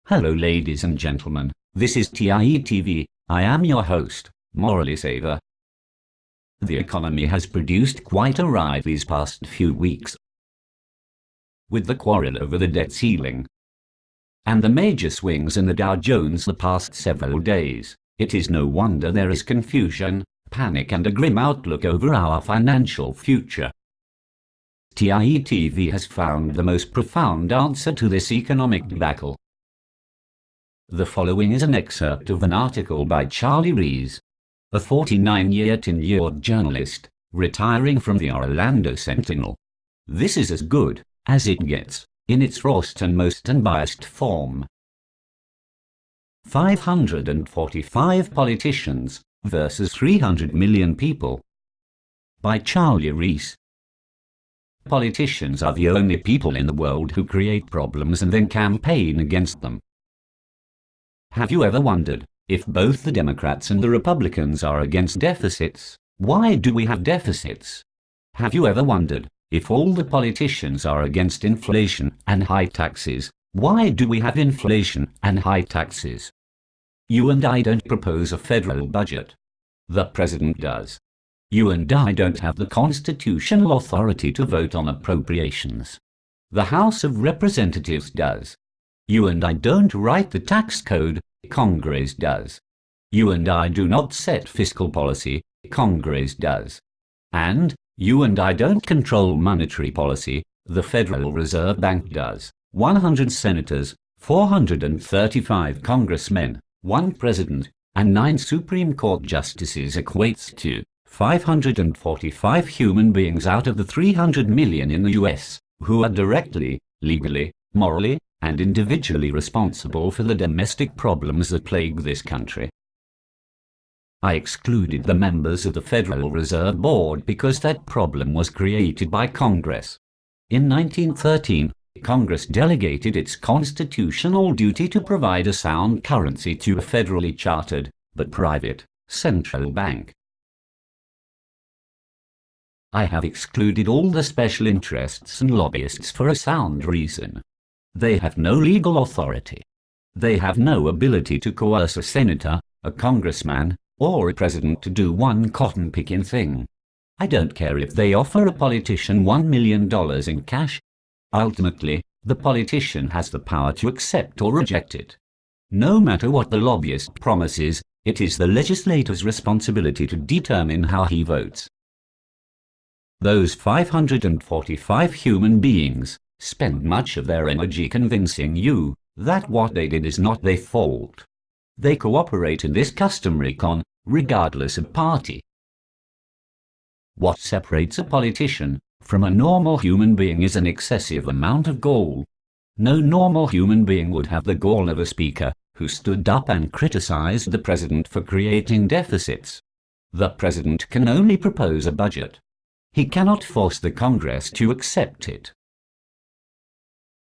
Hello ladies and gentlemen, this is TIE TV. I am your host, Morally Saver. The economy has produced quite a ride these past few weeks, with the quarrel over the debt ceiling and the major swings in the Dow Jones the past several days. It is no wonder there is confusion, panic and a grim outlook over our financial future. TIE TV has found the most profound answer to this economic debacle. The following is an excerpt of an article by Charlie Rees, a 49-year tenured journalist, retiring from the Orlando Sentinel. This is as good as it gets, in its rawest and most unbiased form. 545 politicians versus 300 million people. By Charlie Rees. Politicians are the only people in the world who create problems and then campaign against them. Have you ever wondered, if both the Democrats and the Republicans are against deficits, why do we have deficits? Have you ever wondered, if all the politicians are against inflation and high taxes, why do we have inflation and high taxes? You and I don't propose a federal budget. The president does. You and I don't have the constitutional authority to vote on appropriations. The House of Representatives does. You and I don't write the tax code, Congress does. You and I do not set fiscal policy, Congress does. And you and I don't control monetary policy, the Federal Reserve Bank does. 100 senators, 435 congressmen, 1 president, and 9 Supreme Court justices equates to 545 human beings out of the 300 million in the US, who are directly, legally, morally, and individually responsible for the domestic problems that plague this country. I excluded the members of the Federal Reserve Board because that problem was created by Congress. In 1913, Congress delegated its constitutional duty to provide a sound currency to a federally chartered, but private, central bank. I have excluded all the special interests and lobbyists for a sound reason. They have no legal authority. They have no ability to coerce a senator, a congressman, or a president to do one cotton-picking thing. I don't care if they offer a politician $1 million in cash. Ultimately, the politician has the power to accept or reject it. No matter what the lobbyist promises, it is the legislator's responsibility to determine how he votes. Those 545 human beings spend much of their energy convincing you that what they did is not their fault. They cooperate in this customary con, regardless of party. What separates a politician from a normal human being is an excessive amount of gall. No normal human being would have the gall of a speaker who stood up and criticized the president for creating deficits. The president can only propose a budget. He cannot force the Congress to accept it.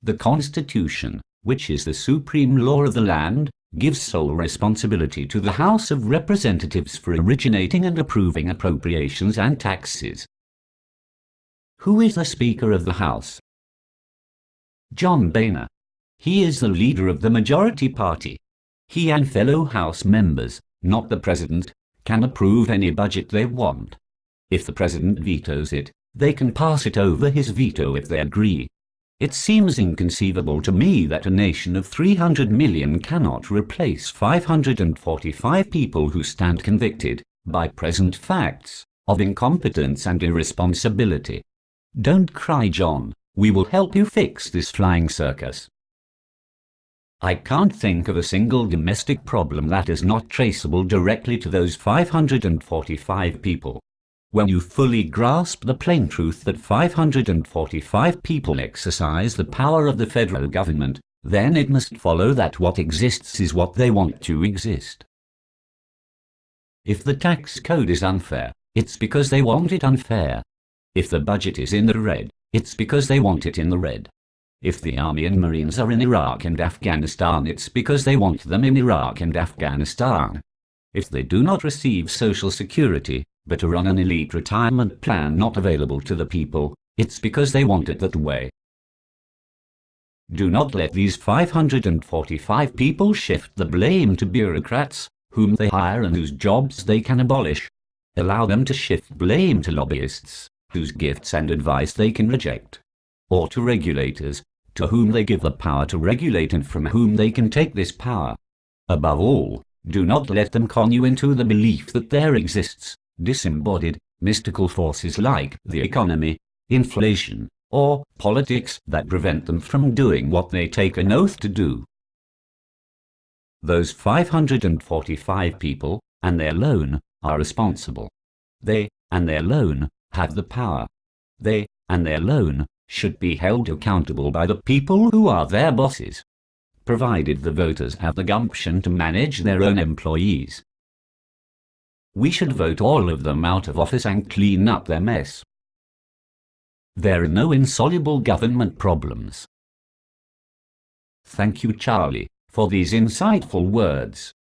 The Constitution, which is the supreme law of the land, gives sole responsibility to the House of Representatives for originating and approving appropriations and taxes. Who is the Speaker of the House? John Boehner. He is the leader of the majority party. He and fellow House members, not the President, can approve any budget they want. If the President vetoes it, they can pass it over his veto if they agree. It seems inconceivable to me that a nation of 300 million cannot replace 545 people who stand convicted, by present facts, of incompetence and irresponsibility. Don't cry, John. We will help you fix this flying circus. I can't think of a single domestic problem that is not traceable directly to those 545 people. When you fully grasp the plain truth that 545 people exercise the power of the federal government, then it must follow that what exists is what they want to exist. If the tax code is unfair, it's because they want it unfair. If the budget is in the red, it's because they want it in the red. If the Army and Marines are in Iraq and Afghanistan, it's because they want them in Iraq and Afghanistan. If they do not receive Social Security, but are on an elite retirement plan not available to the people, it's because they want it that way. Do not let these 545 people shift the blame to bureaucrats, whom they hire and whose jobs they can abolish. Allow them to shift blame to lobbyists, whose gifts and advice they can reject. Or to regulators, to whom they give the power to regulate and from whom they can take this power. Above all, do not let them con you into the belief that there exists disembodied, mystical forces like the economy, inflation, or politics that prevent them from doing what they take an oath to do. Those 545 people, and they alone, are responsible. They, and they alone, have the power. They, and they alone, should be held accountable by the people who are their bosses, provided the voters have the gumption to manage their own employees. We should vote all of them out of office and clean up their mess. There are no insoluble government problems. Thank you, Charlie, for these insightful words.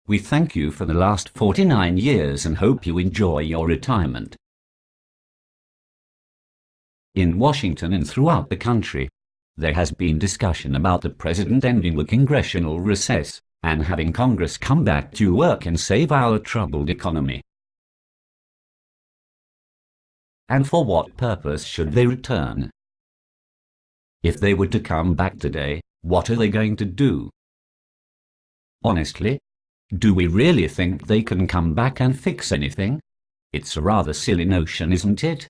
We thank you for the last 49 years and hope you enjoy your retirement. In Washington and throughout the country, there has been discussion about the president ending the congressional recess and having Congress come back to work and save our troubled economy. And for what purpose should they return? If they were to come back today, what are they going to do? Honestly, do we really think they can come back and fix anything? It's a rather silly notion, isn't it?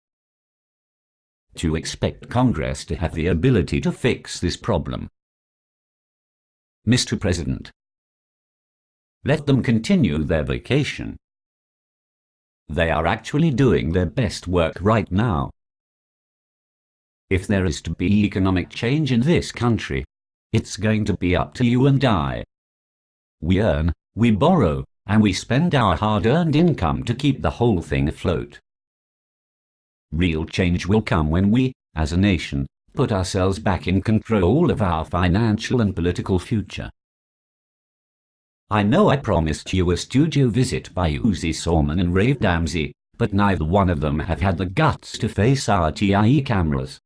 To expect Congress to have the ability to fix this problem. Mr. President, let them continue their vacation. They are actually doing their best work right now. If there is to be economic change in this country, it's going to be up to you and I. We earn, we borrow, and we spend our hard-earned income to keep the whole thing afloat. Real change will come when we, as a nation, put ourselves back in control of our financial and political future. I know I promised you a studio visit by Uzi Sorman and Rafe Damsey, but neither one of them have had the guts to face our TIE cameras.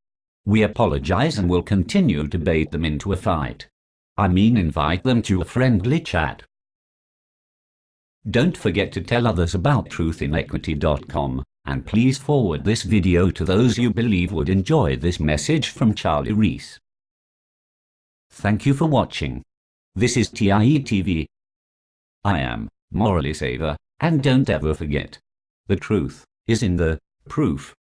We apologize and will continue to bait them into a fight. I mean, invite them to a friendly chat. Don't forget to tell others about truthinequity.com, and please forward this video to those you believe would enjoy this message from Charlie Rees. Thank you for watching. This is TIE TV. I am Morally Saver, and don't ever forget, the truth is in the proof.